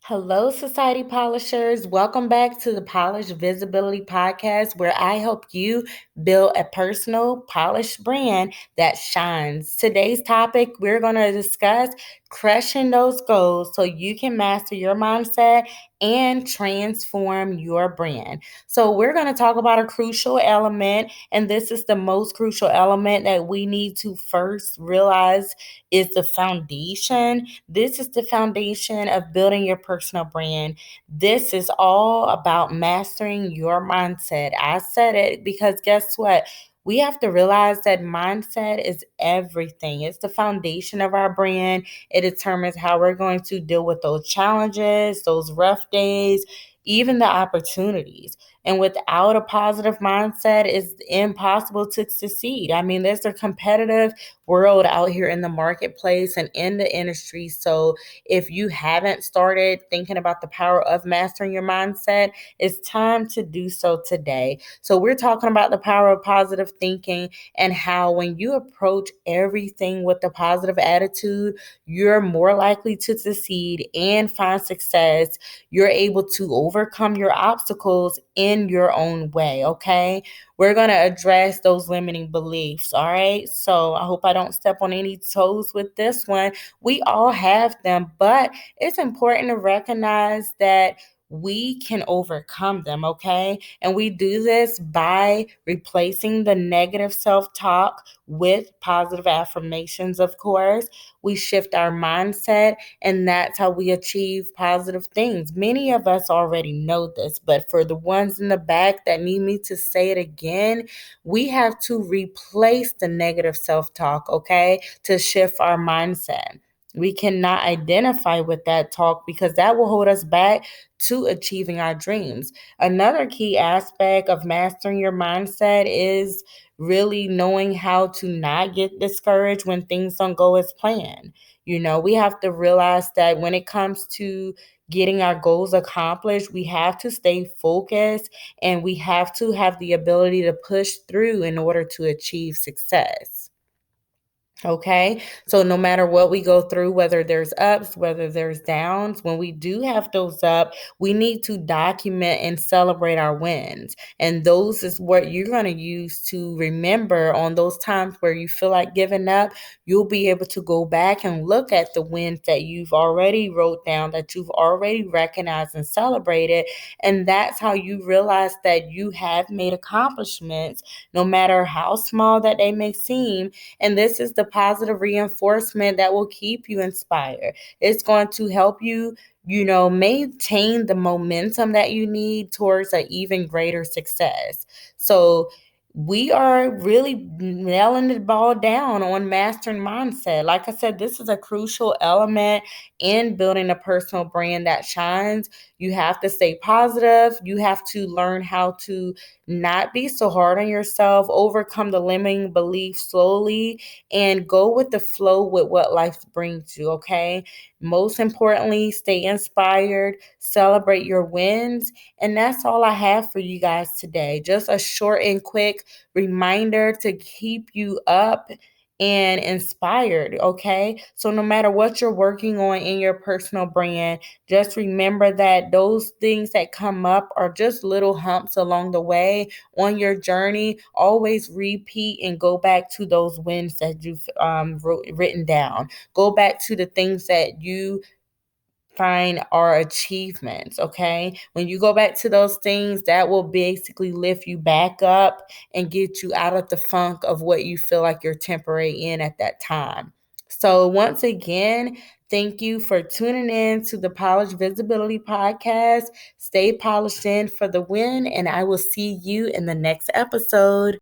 Hello, Society Polishers. Welcome back to the Polish Visibility Podcast, where I help you build a personal, polished brand that shines. Today's topic, we're going to discuss crushing those goals so you can master your mindset and transform your brand. So, we're going to talk about a crucial element, and this is the most crucial element that we need to first realize is the foundation. This is the foundation of building your personal brand. This is all about mastering your mindset. I said it because guess what? We have to realize that mindset is everything. It's the foundation of our brand. It determines how we're going to deal with those challenges, those rough days, even the opportunities. And without a positive mindset, it's impossible to succeed. I mean, there's a competitive world out here in the marketplace and in the industry. So if you haven't started thinking about the power of mastering your mindset, it's time to do so today. So we're talking about the power of positive thinking and how when you approach everything with a positive attitude, you're more likely to succeed and find success. You're able to overcome your obstacles in your own way, okay? We're going to address those limiting beliefs, all right? So I hope I don't step on any toes with this one. We all have them, but it's important to recognize that we can overcome them, okay? And we do this by replacing the negative self talk with positive affirmations, of course. We shift our mindset, and that's how we achieve positive things. Many of us already know this, but for the ones in the back that need me to say it again, we have to replace the negative self talk, okay, to shift our mindset. We cannot identify with that talk because that will hold us back to achieving our dreams. Another key aspect of mastering your mindset is really knowing how to not get discouraged when things don't go as planned. We have to realize that when it comes to getting our goals accomplished, we have to stay focused and we have to have the ability to push through in order to achieve success. Okay. So no matter what we go through, whether there's ups, whether there's downs, when we do have those up, we need to document and celebrate our wins. And those is what you're going to use to remember on those times where you feel like giving up. You'll be able to go back and look at the wins that you've already wrote down, that you've already recognized and celebrated. And that's how you realize that you have made accomplishments, no matter how small that they may seem. And this is the positive reinforcement that will keep you inspired. It's going to help you, maintain the momentum that you need towards an even greater success. So we are really nailing the ball down on mastering mindset. Like I said, this is a crucial element in building a personal brand that shines. You have to stay positive. You have to learn how to not be so hard on yourself, overcome the limiting beliefs slowly, and go with the flow with what life brings you, okay? Most importantly, stay inspired, celebrate your wins, and that's all I have for you guys today. Just a short and quick reminder to keep you up and inspired, okay? So no matter what you're working on in your personal brand, just remember that those things that come up are just little humps along the way on your journey. Always repeat and go back to those wins that you've written down. Go back to the things that you find are achievements, okay? When you go back to those things, that will basically lift you back up and get you out of the funk of what you feel like you're temporary in at that time. So once again, thank you for tuning in to the Polish Visibility Podcast. Stay polished in for the win, and I will see you in the next episode.